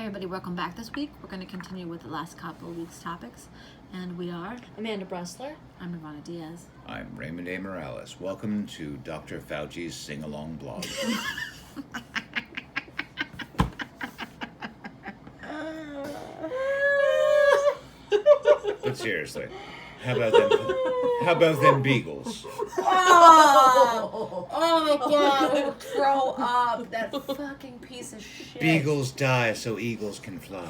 everybody, welcome back this week. We're going to continue with the last couple of weeks' topics. And we are... Amanda Bressler. I'm Nirvana Diaz. I'm Raymond Morales. Welcome to Dr. Fauci's Sing-Along blog. But seriously, how about them beagles? Oh my god, I would throw up. That fucking piece of shit. Beagles die so eagles can fly.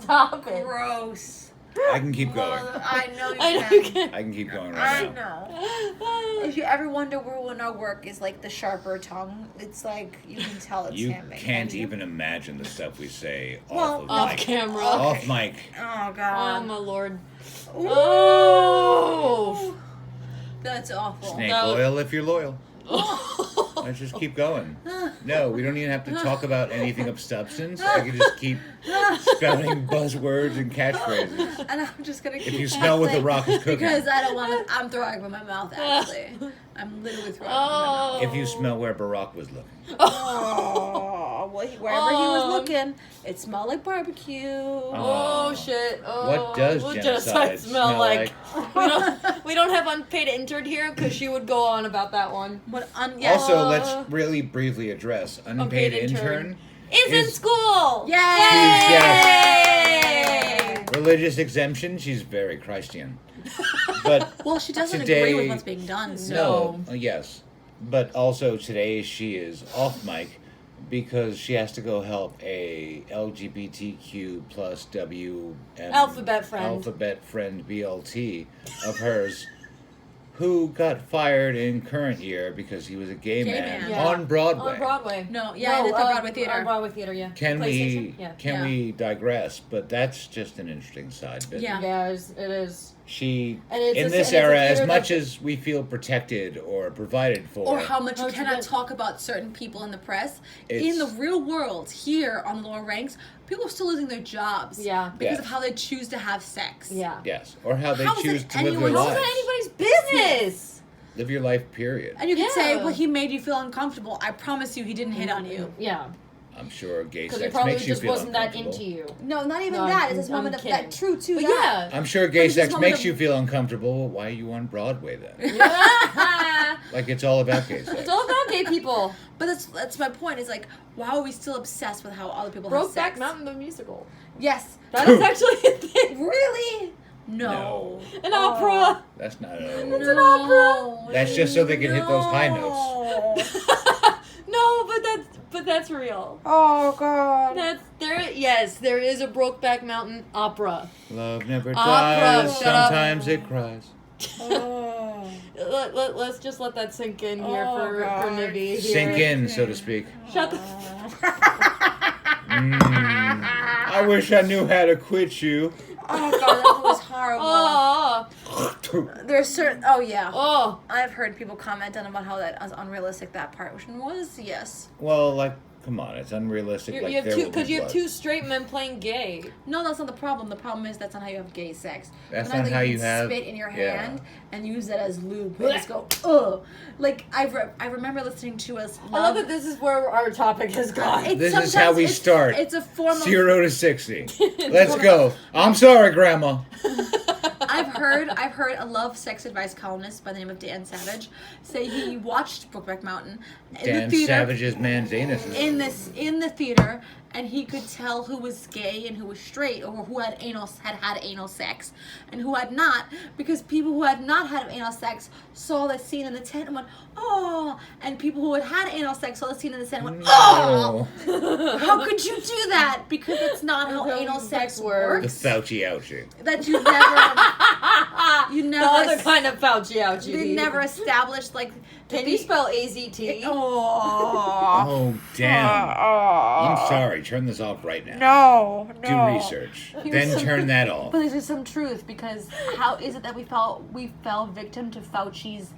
Stop it. Gross. I can keep going. I know you can. I can keep going right now. I know. If you ever wonder where when our work is like the sharper tongue, it's like you can tell it's You him. can't even imagine the stuff we say Off mic. camera. Off mic. Oh god. Oh my lord. Ooh. Oh. That's awful. Snake No. oil if you're loyal. Let's just keep going. No, we don't even have to talk about anything of substance. I can just keep spouting buzzwords and catchphrases. And I'm just gonna keep If you smell what the saying- rock is cooking. Because I don't want to. I'm throwing up in my mouth. Actually, I'm literally throwing up in my mouth. If you smell where Barack was looking. Oh, well, wherever he was looking, it smelled like barbecue. Oh shit. Oh. What does genocide smell like? We don't have unpaid intern here because she would go on about that one. But yes. Also, let's really briefly address unpaid intern. Is in school. Yay! Yes. Religious exemption. She's very Christian. But Well, she doesn't today, agree with what's being done. So. No, yes. But also today she is off mic because she has to go help a LGBTQ plus Alphabet friend BLT of hers who got fired in current year because he was a gay man. Yeah. On Broadway. On Broadway. No, yeah, at the Broadway Theater. On Broadway Theater, yeah. Can we PlayStation? we digress? But that's just an interesting side bit. Yeah. Yeah, it is. She And it's in a- this and it's a era, as theater much that- as we feel protected or provided for, Or how much you How much cannot you talk about certain people in the press. It's- In the real world, here on the lower ranks, people are still losing their jobs. Yeah. Because Yes. of how they choose to have sex. Yeah. yes, or how they How is choose it to live their anyone's- How's lives. that anybody's business? Live your life, period. And you can say, Yeah. well, he made you feel uncomfortable. I promise you he didn't hit on you. Yeah. I'm sure gay Because he sex probably makes you just feel wasn't that uncomfortable. into you. No, not even No, that. I'm- It's this I'm moment of kidding. that true to But that. I'm sure gay it's just sex moment makes of- you feel uncomfortable. Why are you on Broadway then? Yeah. Like it's all about gay sex. It's all about gay people. But that's my point. Is like, why are we still obsessed with how other people have Brokeback sex? Mountain the musical. Yes. That is actually a thing. Really? No. An opera. That's not It's a. an opera. That's just so they can hit those high notes. No, but that's real. Oh god. That's there. Yes, there is a Brokeback Mountain opera. Love never Opera, dies. shut up. Sometimes it cries. Oh. Let's just let that sink in here Oh, for God. Nibby. Here. Sink in, so to speak. Shut the. I wish I knew how to quit you. Oh god, that was horrible. Oh. There's certain. Oh yeah. Oh. I've heard people comment on about how that was unrealistic. That part, which was yes. Well, like, come on, it's unrealistic. You like have there two will be because you have blood. two straight men playing gay. No, that's not the problem. The problem is that's not how you have gay sex. That's When I, not like, how you can have- spit in your yeah. hand and use that as lube. And just go ugh. Like I remember listening to us. I love that this is where our topic has gone. It's This is how sometimes we it's- start. It's a form of 0 to 60. Let's go. I'm sorry, Grandma. I've heard a love sex advice columnist by the name of Dan Savage say he watched Brokeback Mountain in Dan the theater Savage's man's anus. in the theater, and he could tell who was gay and who was straight, or who had anal sex and who had not, because people who had not had anal sex saw the scene in the tent and went, oh, and people who had anal sex saw the scene in the tent and went, oh. No. How could you do that? Because it's not how That's how anal sex The works. Fauci ouchie. That you The never other kind of Fauci ouchie. they never established like. Can you spell AZT? Oh. Oh, damn. I'm sorry. Turn this off right now. No. Do research. Then turn that off. But there's some truth, because how is it that we fell victim to Fauci's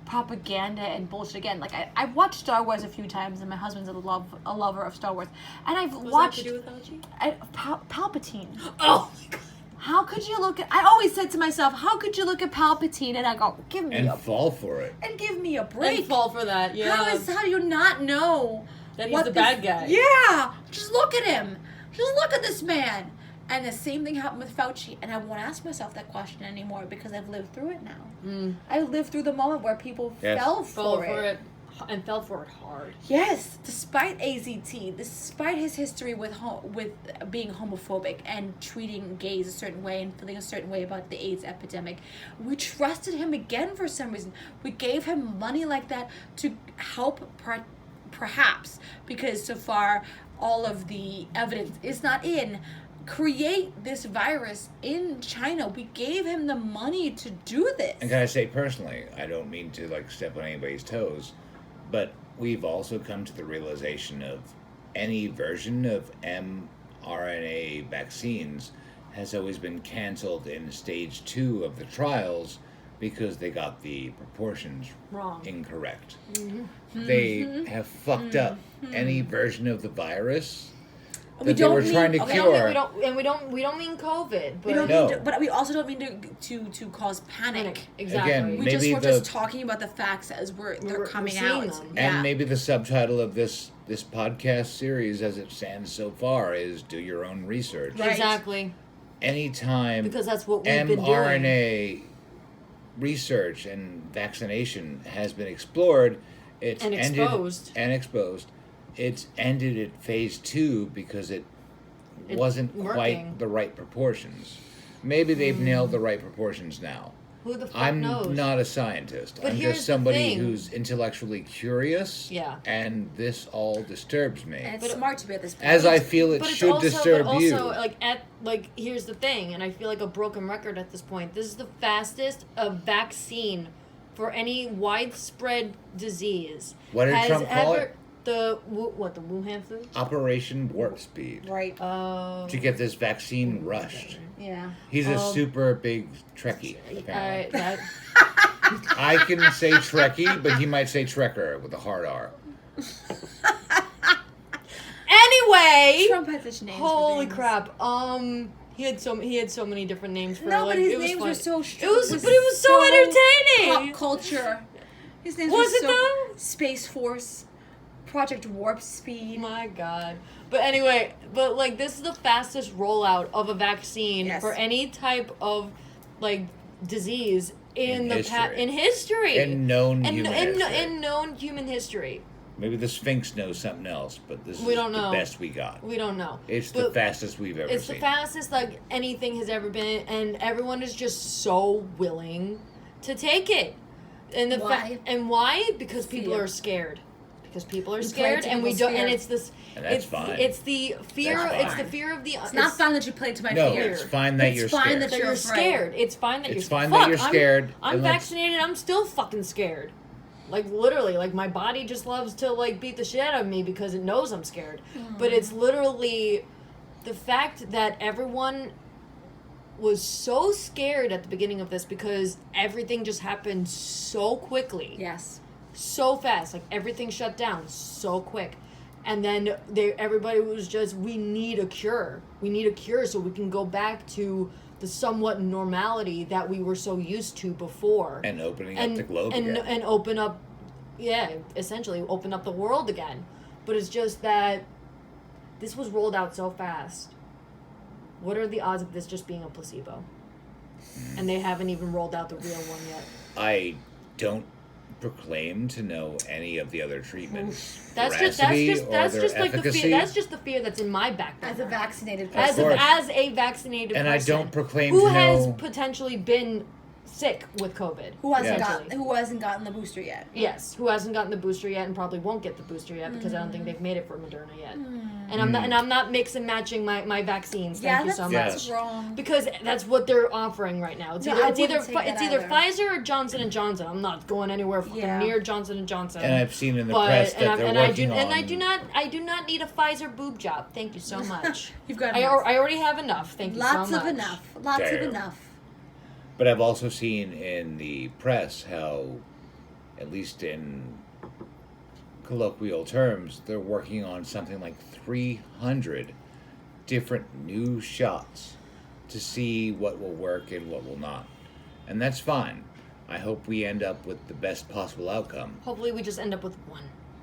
propaganda and bullshit again? Like I've watched Star Wars a few times, and my husband's a lover of Star Wars, and I've watched That to do with Fauci? Palpatine. Oh my god. How could you look at? I always said to myself, how could you look at Palpatine and I go, give me And a fall for it. break. And fall for that, yeah. How do you not know That he's what the this- bad guy. Yeah, just look at him. Just look at this man. And the same thing happened with Fauci, and I won't ask myself that question anymore because I've lived through it now. I lived through the moment where people fell for it. And fell for it hard. Yes, despite AZT, despite his history with being homophobic and treating gays a certain way and feeling a certain way about the AIDS epidemic, we trusted him again for some reason. We gave him money like that to help, perhaps, because so far all of the evidence is not in, create this virus in China. We gave him the money to do this. And can I say personally, I don't mean to like step on anybody's toes, but we've also come to the realization of any version of mRNA vaccines has always been canceled in stage 2 of the trials because they got the proportions Wrong. incorrect. They have fucked up any version of the virus that they were trying to cure. We don't mean COVID, but We don't No. mean to, but we also don't mean to cause panic. Exactly. Again, We maybe were just talking about the facts as they're coming seeing out. them. And maybe the subtitle of this podcast series, as it stands so far, is "Do your own research." Right. Exactly. Anytime Because that's what we've been doing. mRNA research and vaccination has been explored, it's And ended exposed. It's ended at phase 2 because it wasn't working. quite the right proportions. Maybe they've nailed the right proportions now. Who the fuck I'm knows? not a scientist. But I'm here's just the somebody thing. who's intellectually curious. Yeah. And this all disturbs me. And it's smart to be at this point. As I feel it But it's should also, disturb but you. also, here's the thing, and I feel like a broken record at this point. This is the fastest a vaccine for any widespread disease. What did has Trump call ever, it? The Wuhan flu? Operation Warp Speed. Right. To get this vaccine rushed. Yeah. He's a super big Trekkie, apparently. That, I can say Trekkie, but he might say Trekker with a hard R. anyway, Trump has such names. for holy things. crap. He had so many different names for No, like but his it was names fun. were so It was so entertaining. Pop culture. His names Was were it so though? Space Force, Project Warp Speed. My God. But anyway, this is the fastest rollout of a vaccine Yes. for any type of disease in history. history. In known human history. In known human history. Maybe the Sphinx knows something else, but this We is don't the know. best we got. We don't know. It's the But fastest we've ever It's seen. the fastest anything has ever been, and everyone is just so willing to take it. And Why? Why? Because people Fear. are scared. Because people are play scared, to and we people's don't. fear. And it's this. And that's it's fine. It's the fear. That's It's the fine. fear of the. It's not fun that you play to my No, fear. it's fine that It's you're fine scared. that That you're afraid. scared. It's fine that It's you're. fine that Fuck, you're scared, I'm and let's- vaccinated. I'm still fucking scared. Literally, my body just loves to beat the shit out of me because it knows I'm scared. But it's literally the fact that everyone was so scared at the beginning of this because everything just happened so quickly. Yes. So fast, everything shut down so quick, and then everybody was just, we need a cure so we can go back to the somewhat normality that we were so used to before, And opening up the globe again. and open up, essentially open up the world again. But it's just that this was rolled out so fast. What are the odds of this just being a placebo? And they haven't even rolled out the real one yet. I don't proclaim to know any of the other treatments. That's just efficacy. That's just the fear that's in my back burner. As a vaccinated Of person. course. As a vaccinated And person I don't proclaim who to has know- potentially been sick with COVID. Who hasn't Essentially. gotten the booster yet? Yes, who hasn't gotten the booster yet and probably won't get the booster yet because I don't think they've made it for Moderna yet. And I'm not mix and matching my vaccines. Thank you so much. That's wrong. Because that's what they're offering right now. It's No, either I it's either wouldn't take that either. Pfizer or Johnson and Johnson. I'm not going anywhere fucking near Johnson and Johnson. And I've seen in the press that they're working on. I do not need a Pfizer boob job. Thank you so much. You've got I enough. already have enough. Thank you Lots so much. of enough. Lots of Fair. enough. But I've also seen in the press how, at least in colloquial terms, they're working on something like 300 different new shots to see what will work and what will not. And that's fine. I hope we end up with the best possible outcome. Hopefully we just end up with one.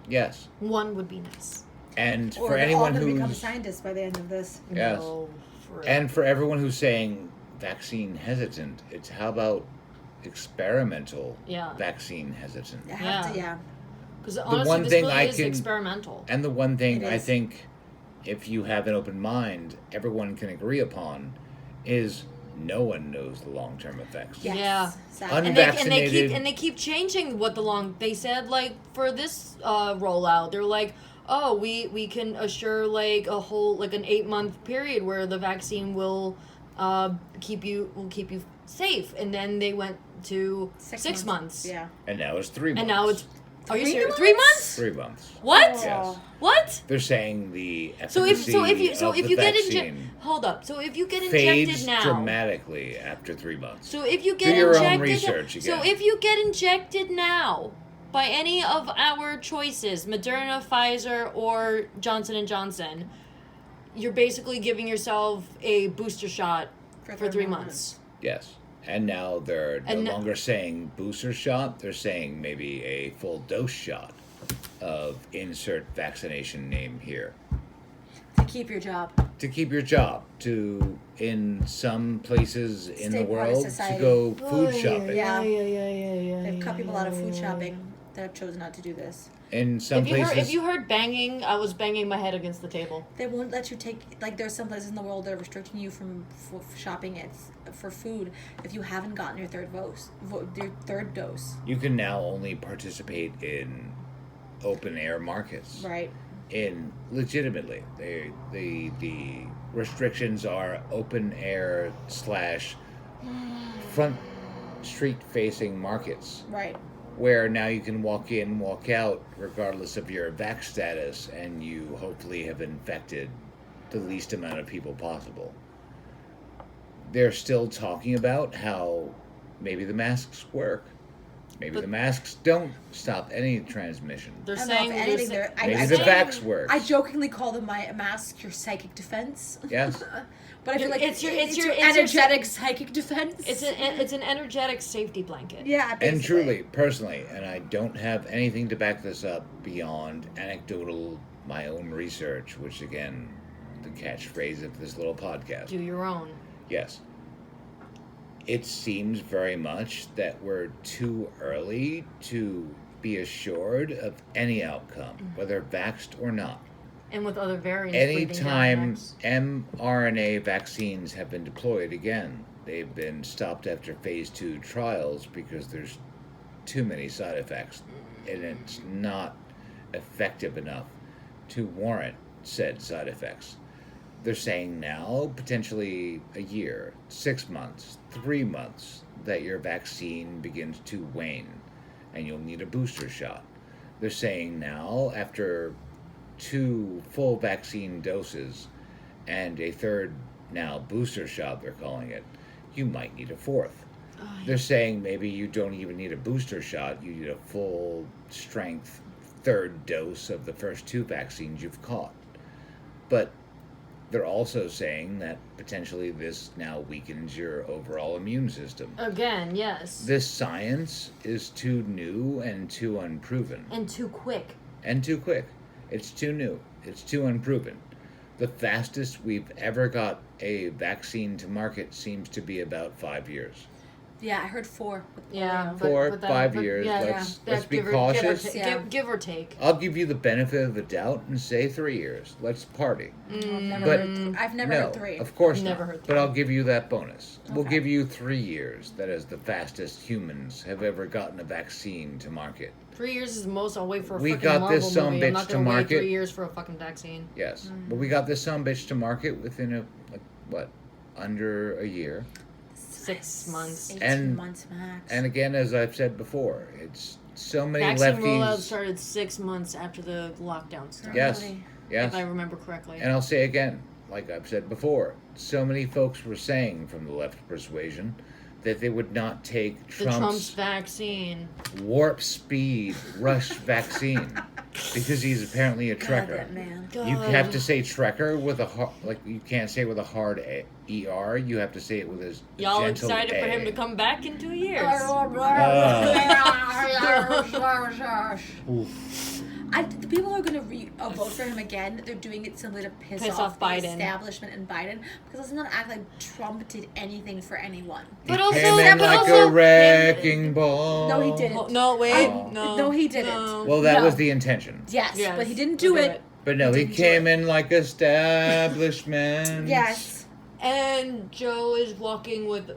Yes. One would be nice. And Or for they're anyone all gonna become who's scientists by the end of this. Yes. No, for real. and for everyone who's saying vaccine hesitant, it's how about experimental Yeah. vaccine hesitant? You have to, Yeah. yeah. Because honestly, one this thing really I is can- experimental. And the one thing It I is. think, if you have an open mind, everyone can agree upon, is no one knows the long-term effects. Yes. Yeah. Sadly. Un- And they Unvaccinated- keep changing what the long they said like for this rollout they're like oh we can assure like a whole like an 8-month period where the vaccine will keep you safe, and then they went to 6 months. Yeah. And now it's 3 months. And now it's are you 3 serious? months? 3 months? 3 months. What? Oh. Yes. What? They're saying the So efficacy if of you the get vaccine hold up. So if you get fades injected now. dramatically after 3 months. So if you Do get your own injected, research so again. if you get injected now by any of our choices, Moderna, Pfizer, or Johnson and Johnson, you're basically giving yourself a booster shot for 3 months. Yes. And now they're And no no- longer saying booster shot, they're saying maybe a full dose shot of insert vaccination name here. To keep your job. To keep your job, to, in some places in the Stay part of world, to society. go food shopping. Yeah. yeah. They've cut people out of food shopping that have chosen not to do this. In some places, If you heard banging, I was banging my head against the table. They won't let you take, like, there's some places in the world that are restricting you from shopping it for food if you haven't gotten your third dose. you can now only participate in open air markets. Right. In legitimately, the restrictions are open air / front street facing markets, Right. where now you can walk in, walk out, regardless of your vax status, and you hopefully have infected the least amount of people possible. They're still talking about how maybe the masks work. Maybe But- the masks don't stop any transmission. They're I don't know saying if they're anything, sa- they're, Maybe I the think- vax works. I jokingly call them my mask your psychic defense. Yes. But I feel like It's your energetic psychic defense. it's an energetic safety blanket. Yeah, basically. And truly, personally, and I don't have anything to back this up beyond anecdotal, my own research, which again, the catchphrase of this little podcast. Do your own. Yes. It seems very much that we're too early to be assured of any outcome, whether vaxxed or not. And with other variants. breathing down Anytime necks. mRNA vaccines have been deployed, again, they've been stopped after phase 2 trials because there's too many side effects and it's not effective enough to warrant said side effects. They're saying now, potentially a year, 6 months, 3 months, that your vaccine begins to wane and you'll need a booster shot. They're saying now, after 2 full vaccine doses and a third now booster shot, they're calling it, you might need a 4th. They're saying maybe you don't even need a booster shot, you need a full strength 3rd dose of the first 2 vaccines you've caught. But they're also saying that potentially this now weakens your overall immune system. Again, yes. This science is too new and too unproven. And too quick. And too quick. It's too new. It's too unproven. The fastest we've ever got a vaccine to market seems to be about 5 years. Yeah, I heard 4. Yeah. 4, but 5 but years. yeah, Let's be give or cautious. Yeah. give or take. I'll give you the benefit of the doubt and say 3 years. Let's party. I've never No, heard 3. of course Never not. heard But three. I'll give you that bonus. We'll Okay. give you 3 years. That is the fastest humans have ever gotten a vaccine to market. 3 years is the most I'll wait for a We fucking got Marvel this sumbitch movie. I'm not to gonna wait market. 3 years for a fucking vaccine. Yes. But we got this sumbitch to market within under a year. 6 months. 18 And- months max. And again, as I've said before, it's so many Vaccine rollout lefties. started 6 months after the lockdown started. Yes. Really? Yes. If I remember correctly. And I'll say again, like I've said before, so many folks were saying from the left persuasion that they would not take the Trump's Trump's vaccine. warp speed rush vaccine because he's apparently a God, trekker. that man. You have to say trekker with a hard, you can't say with a hard ER. You have to say it with a Y'all gentle excited for him A. to come back in 2 years. The people who are going to vote for him again, they're doing it simply to piss off the Biden. establishment and Biden, because let's not act like Trump did anything for anyone. He But also- came in but like also- a wrecking ball. No, he didn't. Oh, no, wait. Oh. No, he didn't. No. Well, that No. was the intention. Yes, Yes, but he didn't do we'll it. But no, he Didn't do came it. in like establishment. Yes. And Joe is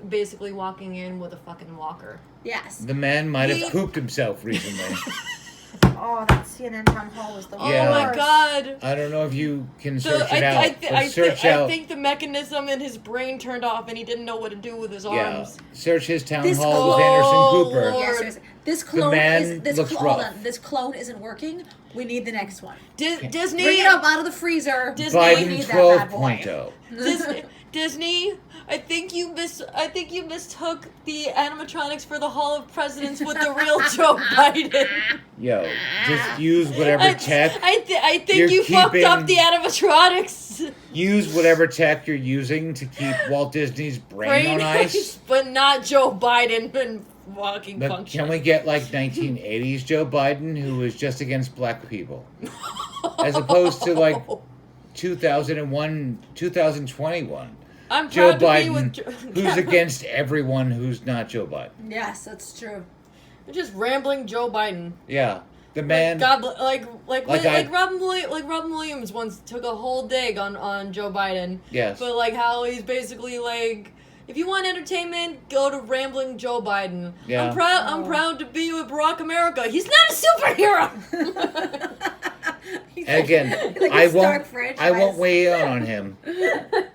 basically walking in with a fucking walker. Yes. The man might have He- pooped himself recently. Oh, that CNN town hall was the worst. Yeah. Oh my god. I don't know if you can So search it out. I think the mechanism in his brain turned off and he didn't know what to do with his Yeah, arms. search his town This hall with clone- Anderson Cooper. Lord. Yes, seriously. This clone man is this looks hold rough. on. This clone isn't working. We need the next one. Disney. Bring it up out of the freezer. Disney, we Biden need that bad boy. 12.0. Disney, I think you mistook the animatronics for the Hall of Presidents with the real Joe Biden. Yo, just use whatever tech. I think You're you fucked up keeping- the animatronics. Use whatever tech you're using to keep Walt Disney's brain on ice. But not Joe Biden and walking But function. can we get like 1980s Joe Biden, who was just against black people, as opposed to like 2001, 2021 I'm Joe proud to be Biden, with who's against everyone who's not Joe Biden? Yes, that's true. You're just rambling Joe Biden. Yeah, the man. Like I- Robin Williams once took a whole dig on Joe Biden. Yes. But like how he's basically like, if you want entertainment, go to rambling Joe Biden. Yeah. I'm proud to be with Barack America. He's not a superhero. And again, Like a I Stark won't. franchise. I won't weigh in on him.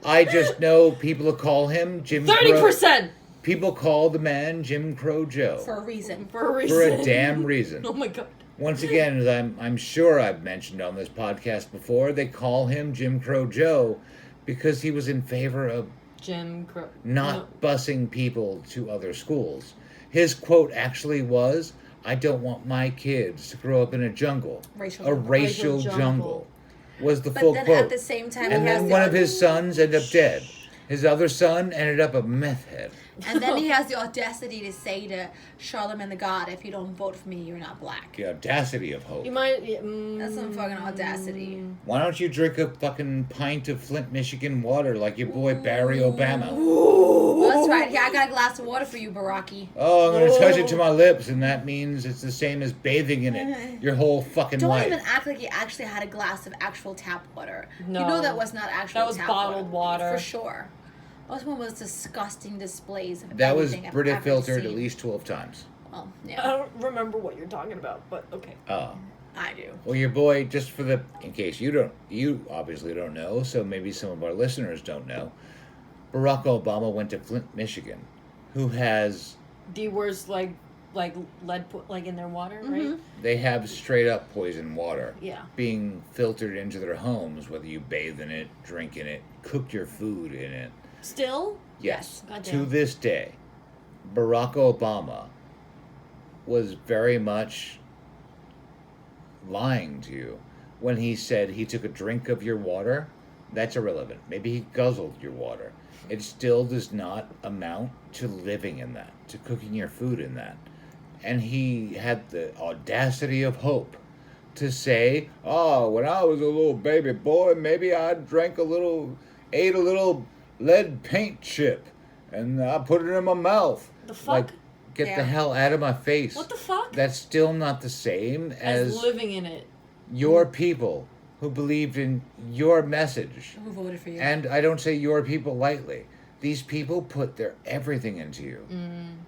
I just know people call him Jim. 30% People call the man Jim Crow Joe for a reason. for a reason. for a damn reason. Oh my god. Once again, as I'm sure I've mentioned on this podcast before, they call him Jim Crow Joe because he was in favor of Jim Crow. not busing people to other schools. His quote actually was, "I don't want my kids to grow up in a jungle." Racial A jungle. racial Racial jungle jungle. was the But full then quote. at the same time, And he has then the one of his sons ended up dead. His other son ended up a meth head. and then he has the audacity to say to Charlemagne the God, "If you don't vote for me, you're not black." The audacity of hope. You might. That's some fucking audacity. Why don't you drink a fucking pint of Flint, Michigan water like your boy Barry Obama? Well, that's right. Yeah, I got a glass of water for you, Baraki. Oh, I'm gonna touch it to my lips, and that means it's the same as bathing in it your whole fucking Don't life. even act like he actually had a glass of actual tap water. No. You know that was not actual That was tap bottled water. For sure. Those one was disgusting displays of That was everything I've Brita ever filtered at seen. least 12 times. Well, I yeah, don't remember what you're talking about, but okay. Oh. I do. Well, your boy, just for in case you obviously don't know, so maybe some of our listeners don't know, Barack Obama went to Flint, Michigan, who has, The worst like lead in their water, right? they have straight up poison water Yeah. being filtered into their homes, whether you bathe in it, drink in it, cook your food in it. Still? Yes, Goddamn. to this day, Barack Obama was very much lying to you when he said he took a drink of your water. That's irrelevant. Maybe he guzzled your water. It still does not amount to living in that, to cooking your food in that. And he had the audacity of hope to say, "Oh, when I was a little baby boy, maybe I ate a little lead paint chip, and I put it in my mouth." The fuck? Like, get the Yeah. hell out of my face. What the fuck? That's still not the same As living in it. your people who believed in your message. Who voted for you? And I don't say your people lightly. These people put their everything into you.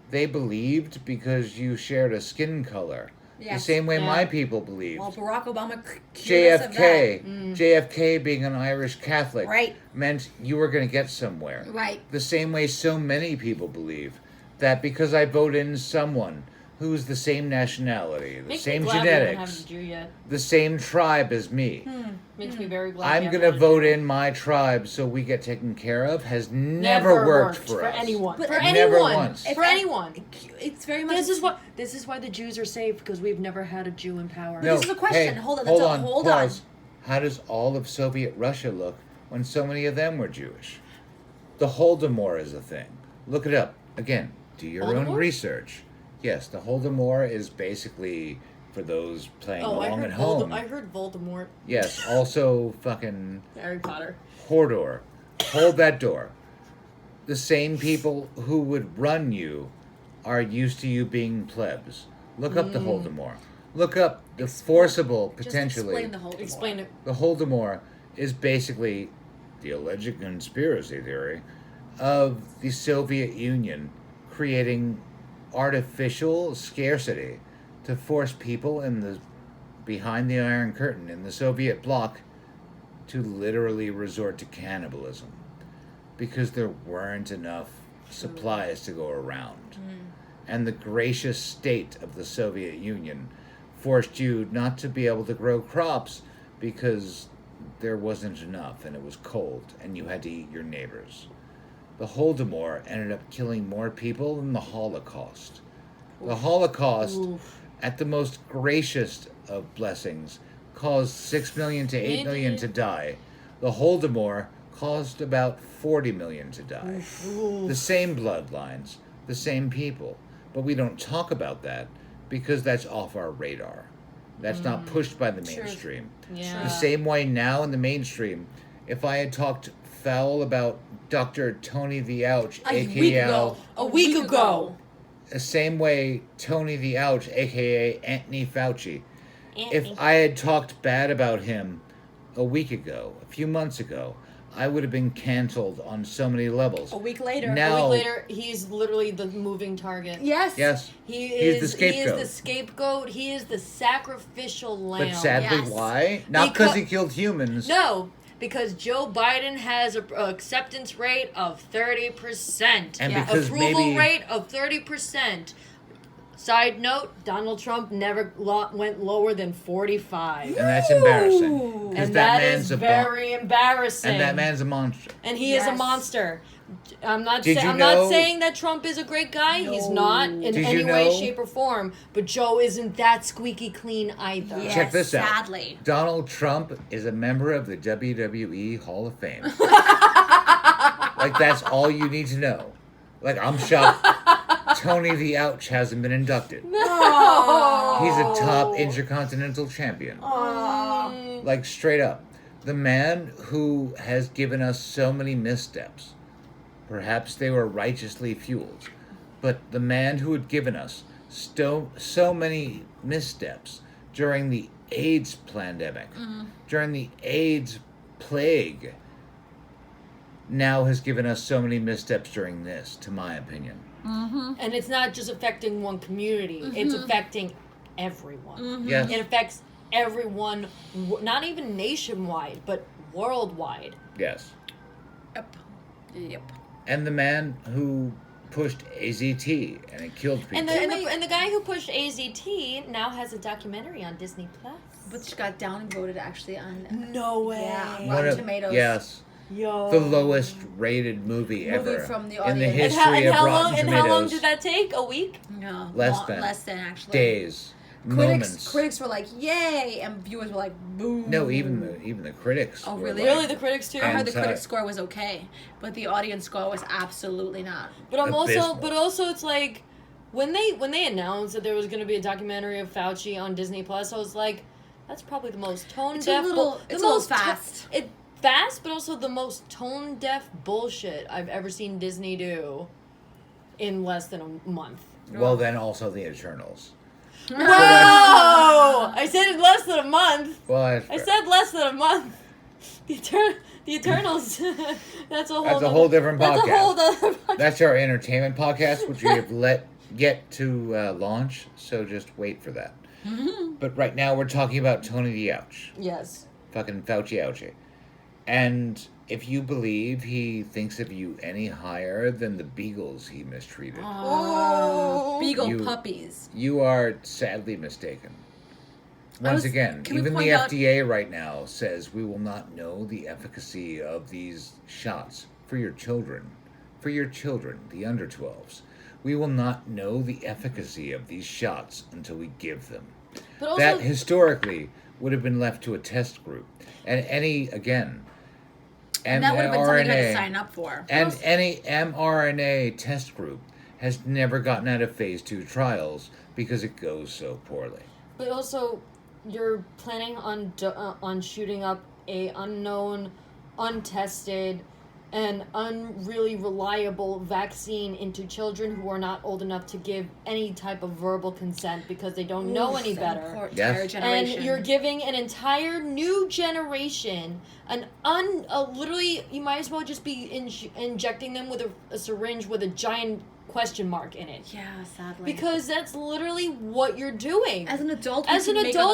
They believed because you shared a skin color. The Yes. same way Yeah. my people believed. Well, Barack Obama cured us of JFK, that. JFK being an Irish Catholic, Right. meant you were going to get somewhere. Right. The same way so many people believe that because I vote in someone who's the same nationality, the Makes same me glad we haven't had genetics, a Jew yet. the same tribe as me, Makes me very glad. I'm we going to haven't had a vote Jew. in my tribe so we get taken care of has never worked for us. anyone. But For never anyone. once. For anyone. It's very much. This is why the Jews are safe, because we've never had a Jew in power. No. This is a question. Hold on, Hold that's a- on. hold Pause. How does all of Soviet Russia look when so many of them were Jewish? The Holodomor is a thing. Look it up. Again, do your own Holodomor? research. Yes, the Holodomor is basically for those playing Oh, along at home. I heard Voldemort. Yes, also fucking Harry Potter. Hordor. Hold that door. The same people who would run you are used to you being plebs. Look up the Holdemort. Look up the forcible, potentially. Just explain the Holdemort. Explain it. The Holdemort is basically the alleged conspiracy theory of the Soviet Union creating artificial scarcity to force people behind the Iron Curtain in the Soviet bloc to literally resort to cannibalism because there weren't enough supplies to go around. And the gracious state of the Soviet Union forced you not to be able to grow crops because there wasn't enough and it was cold and you had to eat your neighbors. The Holodomor ended up killing more people than the Holocaust. The Holocaust, at the most gracious of blessings, caused 6 million to 8 million to die. The Holodomor caused about 40 million to die. The same bloodlines, the same people. But we don't talk about that because that's off our radar. That's not pushed by the mainstream. Yeah. The same way now in the mainstream, if I had talked foul about Dr. Tony the Ouch, aka A week ago. the same way Tony the Ouch, aka Anthony Fauci, if I had talked bad about him a week ago, a few months ago, I would have been canceled on so many levels. A week later. Now, A week later, he's literally the moving target. Yes. yes, He's the scapegoat. He is the scapegoat. He is the sacrificial lamb. but sadly, Yes. why? Not because he killed humans. No, because Joe Biden has a acceptance rate of 30%. And Yeah. because Approval maybe rate of 30%. Side note, Donald Trump never went lower than 45. and that's embarrassing. Ooh. 'Cause And that man's is very embarrassing. and that man's a monster. And he is a Yes. monster. I'm not. Did you I'm know- not saying that Trump is a great guy. He's No. not in Did any you way, know- shape, or form. But Joe isn't that squeaky clean either. Yes, Check this out. sadly. Donald Trump is a member of the WWE Hall of Fame. Like, that's all you need to know. Like, I'm shocked Tony the Ouch hasn't been inducted. Oh. He's a top intercontinental champion. Like, straight up. The man who has given us so many missteps. Perhaps they were righteously fueled. But the man who had given us so many missteps during the AIDS pandemic, during the AIDS plague, now has given us so many missteps during this, to my opinion. And it's not just affecting one community. It's affecting everyone. Yes. It affects everyone, not even nationwide, but worldwide. Yes. Yep. Yep. And the man who pushed AZT and it killed people. And the guy who pushed AZT now has a documentary on Disney Plus. Which got downvoted actually on. No way. Yeah. One Rotten of- Tomatoes. Yes. Yo. The lowest rated movie ever from the in the audience. history of Rotten And Tomatoes. how long did that take? A week? No. Less than. actually. Days. Moments. Critics were like, "Yay!" and viewers were like, "Boo." No, even the critics. Oh, were really? like- Really, the critics too. I heard the Anti- critic score was okay, but the audience score was absolutely not. But Abysmal. also, it's like when they announced that there was going to be a documentary of Fauci on Disney Plus, I was like, that's probably the most tone It's deaf. a little fast. Fast, but also the most tone deaf bullshit I've ever seen Disney do in less than a month. Well, then also the Eternals. Whoa! I said in less than a month. Well, I said less than a month. The Eternals. That's a whole different That's a podcast. whole other. That's our entertainment podcast, which we have yet to launch. So just wait for that. But right now we're talking about Tony the Ouch, Yes. fucking Fauci Ouchie, and if you believe he thinks of you any higher than the beagles he mistreated, Beagle You- puppies. you are sadly mistaken. Once again, can we even the point out- FDA right now says we will not know the efficacy of these shots for your children. For your children, the under 12s. We will not know the efficacy of these shots until we give them. But also, That historically would have been left to a test group. And And that would have been something you had to mRNA sign up for. and any mRNA test group has never gotten out of phase 2 trials because it goes so poorly. But also, you're planning on shooting up a unknown, untested, and unreally reliable vaccine into children who are not old enough to give any type of verbal consent because they don't know any better. Yes. And you're giving an entire new generation literally, you might as well just be injecting them with a syringe with a giant question mark in it. Yeah, sadly. Because that's literally what you're doing. As an adult,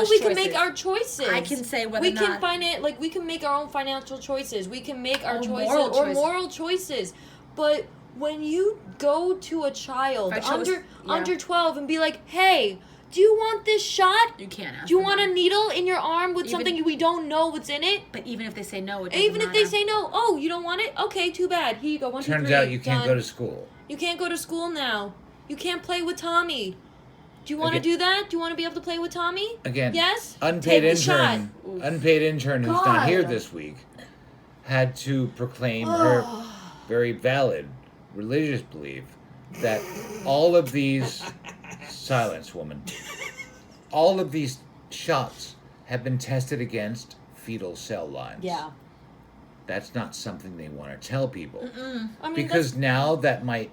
we can make our choices. I can say whether we or not we can make our own financial choices. We can make our choices moral moral choices. But when you go to a child under 12 and be like, "Hey, do you want this shot? You can't ask. Do you want a needle in your arm with something we don't know what's in it?" But even if they say no, if they say no, oh, you don't want it? Okay, too bad. Here you go. 1, 2, 3. Turns out you can't done. go to school. You can't go to school now. You can't play with Tommy. Do you want to do that? Do you want to be able to play with Tommy? Again, yes. Unpaid Take the shot. unpaid intern who's not here this week had to proclaim her very valid religious belief that all of these silence, woman. All of these shots have been tested against fetal cell lines. Yeah. That's not something they want to tell people. I mean, because now that might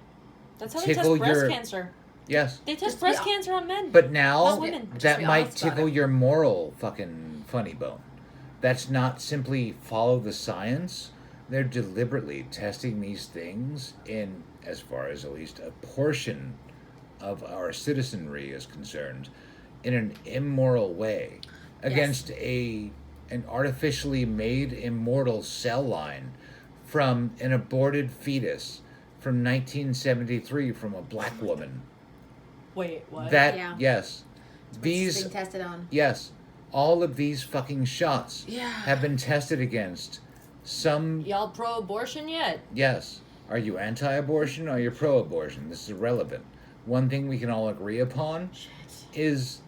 that's how they test breast cancer. Yes. They test breast cancer on men. But now not women. that might tickle your moral fucking funny bone. That's not simply follow the science. They're deliberately testing these things in, as far as at least a portion of our citizenry is concerned, in an immoral way against an artificially made immortal cell line from an aborted fetus from 1973 from a black woman. Wait, what? Yes. These being tested on. Yes. All of these fucking shots Yeah. have been tested against some... Y'all pro-abortion yet? Yes. Are you anti-abortion or are you pro-abortion? This is irrelevant. One thing we can all agree upon is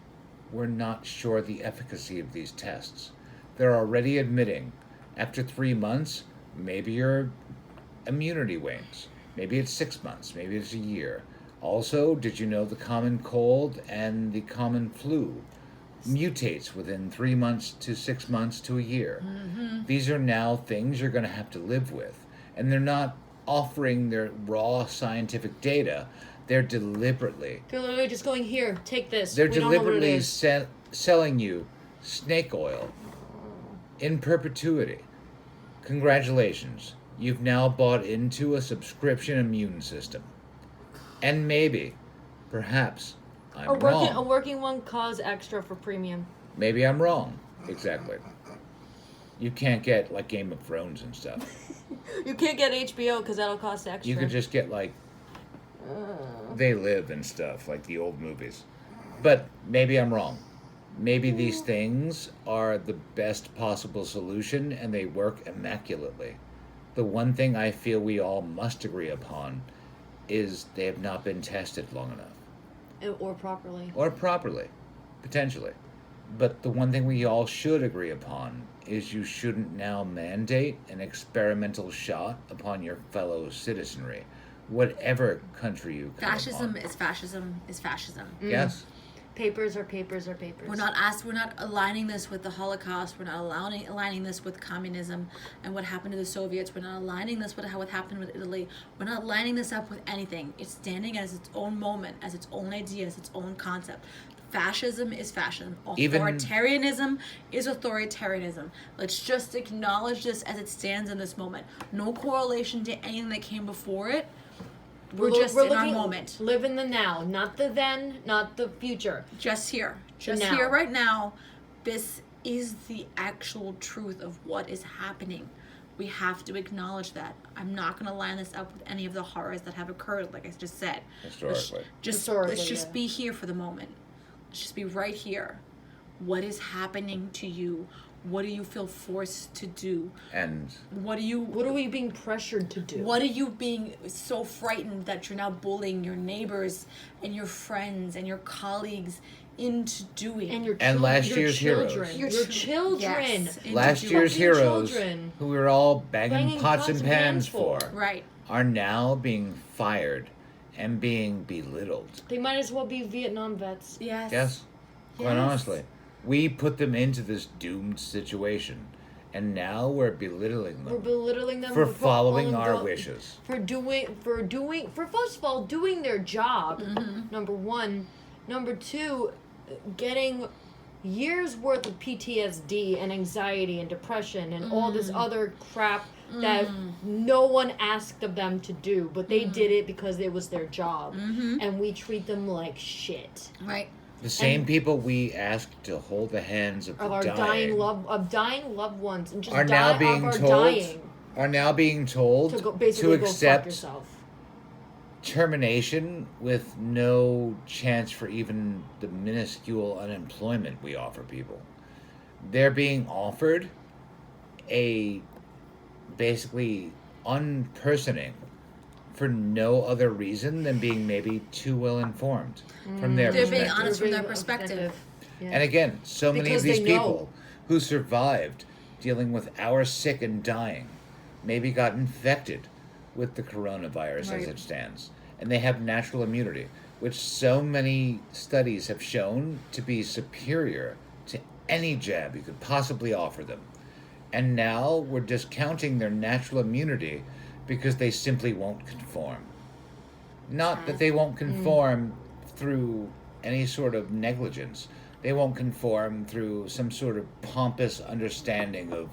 we're not sure the efficacy of these tests. They're already admitting, after 3 months, maybe your immunity wanes. Maybe it's 6 months. Maybe it's a year. Also, did you know the common cold and the common flu mutates within 3 months to 6 months to a year? Mm-hmm. These are now things you're going to have to live with. And they're not offering their raw scientific data. They're deliberately... They're literally just going, here, take this. They're We don't know what it deliberately is. selling you snake oil in perpetuity. Congratulations. You've now bought into a subscription immune system. And maybe, perhaps, I'm wrong. A working one costs extra for premium. Maybe I'm wrong. Exactly. You can't get, like, Game of Thrones and stuff. You can't get HBO because that'll cost extra. You could just get, like, They Live and stuff, like the old movies. But maybe I'm wrong. Maybe these things are the best possible solution and they work immaculately. The one thing I feel we all must agree upon is they have not been tested long enough. Or properly. Or properly, potentially. But the one thing we all should agree upon is you shouldn't now mandate an experimental shot upon your fellow citizenry, whatever country you come Fascism upon. is fascism is fascism. Yes. Papers are papers are papers. We're not aligning this with the Holocaust. We're not aligning this with communism and what happened to the Soviets. We're not aligning this with what happened with Italy. We're not lining this up with anything. It's standing as its own moment, as its own idea, as its own concept. Fascism is fascism. Authoritarianism is authoritarianism. Let's just acknowledge this as it stands in this moment. No correlation to anything that came before it. We're in our moment. Live in the now, not the then, not the future. Just here. Just now. here right now. This is the actual truth of what is happening. We have to acknowledge that. I'm not going to line this up with any of the horrors that have occurred, like I just said. Historically. Let's just be here for the moment. Let's just be right here. What is happening to you? What do you feel forced to do? And what are we being pressured to do? What are you being so frightened that you're now bullying your neighbors and your friends and your colleagues into doing? And last year's heroes. Your children. Yes, last year's heroes who we were all banging pots and pans for. Right. Are now being fired and being belittled. They might as well be Vietnam vets. Yes. Yes. Quite honestly, we put them into this doomed situation, and now we're belittling them. We're belittling them for we're following calling our them wishes. for first of all doing their job. Number one, number two, getting years worth of PTSD and anxiety and depression and all this other crap that no one asked of them to do, but they did it because it was their job, and we treat them like shit. Right. The same people we asked to hold the hands of Our the dying loved ones and just are now being told to go, basically to go fuck accept yourself. termination with no chance for even the minuscule unemployment we offer people. They're being offered a basically unpersoning for no other reason than being maybe too well informed from their They're perspective. being honest from their perspective. Yeah. And again, so many Because of these they know. people who survived dealing with our sick and dying maybe got infected with the coronavirus as it stands. And they have natural immunity, which so many studies have shown to be superior to any jab you could possibly offer them. And now we're discounting their natural immunity because they simply won't conform. Not that they won't conform through any sort of negligence. They won't conform through some sort of pompous understanding of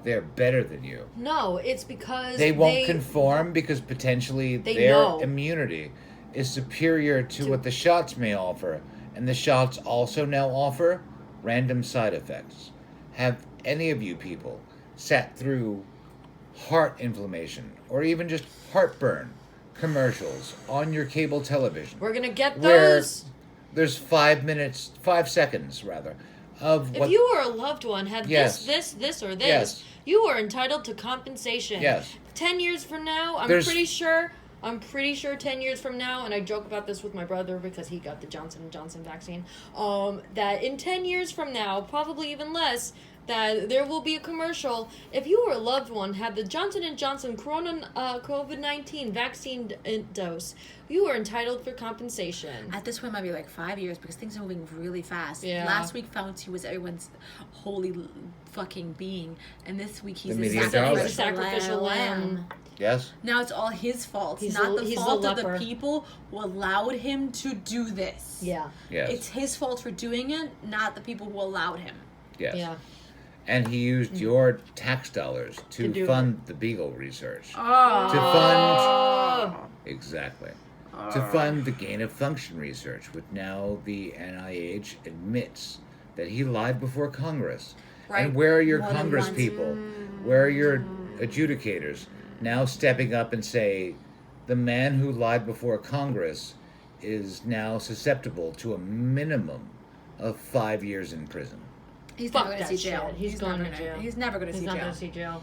they're better than you. No, it's because They won't conform because potentially They their know. immunity is superior to what the shots may offer. And the shots also now offer random side effects. Have any of you people sat through heart inflammation or even just heartburn commercials on your cable television? We're gonna get where those. there's 5 seconds rather, of If what... you or a loved one had Yes. this, or this, Yes. you are entitled to compensation. Yes. 10 years from now, I'm There's- pretty sure 10 years from now, and I joke about this with my brother because he got the Johnson & Johnson vaccine, that in 10 years from now, probably even less, that there will be a commercial. If you or a loved one had the Johnson & Johnson COVID-19 vaccine dose, you are entitled for compensation. At this point, it might be like 5 years because things are moving really fast. Yeah. Last week, Fauci was everyone's holy fucking being, and this week he's The a media sacrificial, sacrificial lamb. Yes? Now it's all his fault. He's Not the- the he's fault the of the leper. people who allowed him to do this. Yeah. Yes. It's his fault for doing it, not the people who allowed him. Yes. Yeah. And he used your tax dollars To do to fund the Beagle research. Oh. To fund... Exactly. To fund the gain of function research, which now the NIH admits that he lied before Congress. Right. And where are your More than Congress once. people? Where are your adjudicators now stepping up and say the man who lied before Congress is now susceptible to a minimum of 5 years in prison? He's Fuck never going to that see jail. shit. He's going never to gonna- jail. He's never going to He's see not jail. going to see jail.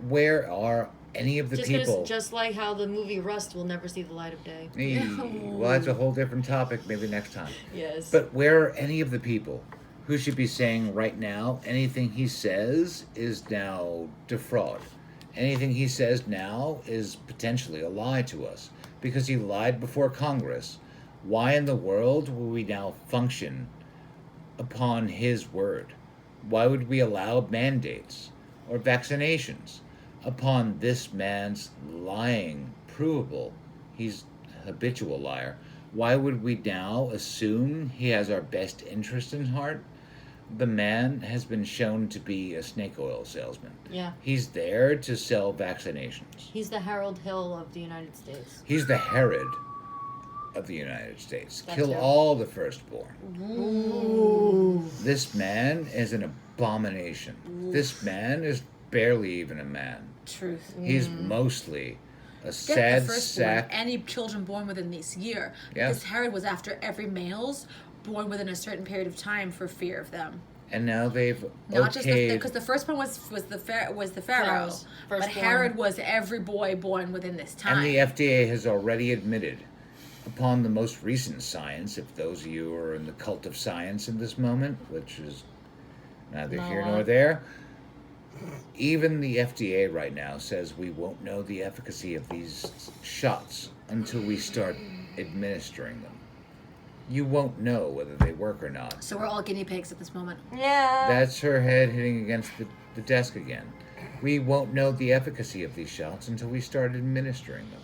Where are any of the people? Just like how the movie Rust will never see the light of day. Well, that's a whole different topic, maybe next time. Yes. But where are any of the people who should be saying right now anything he says is now defraud? Anything he says now is potentially a lie to us because he lied before Congress. Why in the world would we now function upon his word? Why would we allow mandates or vaccinations upon this man's lying, provable? He's a habitual liar. Why would we now assume he has our best interest in heart? The man has been shown to be a snake oil salesman. Yeah. He's there to sell vaccinations. He's the Harold Hill of the United States. He's the Herod of the United States. That's Kill him. all the firstborn. Ooh. This man is an abomination. This man is barely even a man. Truth. He's mostly a Get sad the firstborn, sack. any children born within this year. Yeah. Because Herod was after every males born within a certain period of time for fear of them. And now they've Not just okayed... because the firstborn was the Pharaoh, Pharaoh's but firstborn. Herod was every boy born within this time. And the FDA has already admitted, upon the most recent science, if those of you are in the cult of science in this moment, which is neither Not here a nor lot. there, even the FDA right now says we won't know the efficacy of these shots until we start administering them. you won't know whether they work or not. So we're all guinea pigs at this moment. Yeah. That's her head hitting against the desk again. We won't know the efficacy of these shots until we start administering them.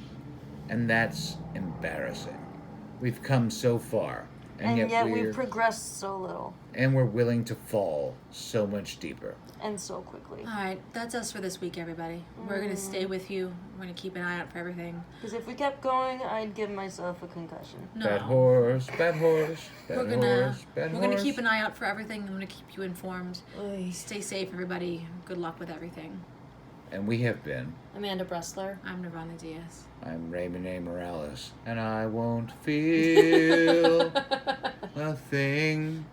And that's embarrassing. We've come so far, and yet we've progressed so little. And we're willing to fall so much deeper. And so quickly. All right, that's us for this week, everybody. We're going to stay with you. We're going to keep an eye out for everything. Because if we kept going, I'd give myself a concussion. No. Bad horse, bad horse, bad We're gonna horse, bad we're horse. gonna keep an eye out for everything. I'm gonna keep you informed. Oy. Stay safe, everybody. Good luck with everything. And we have been. Amanda Bressler. I'm Nirvana Diaz. I'm Raymond Morales. And I won't feel a thing.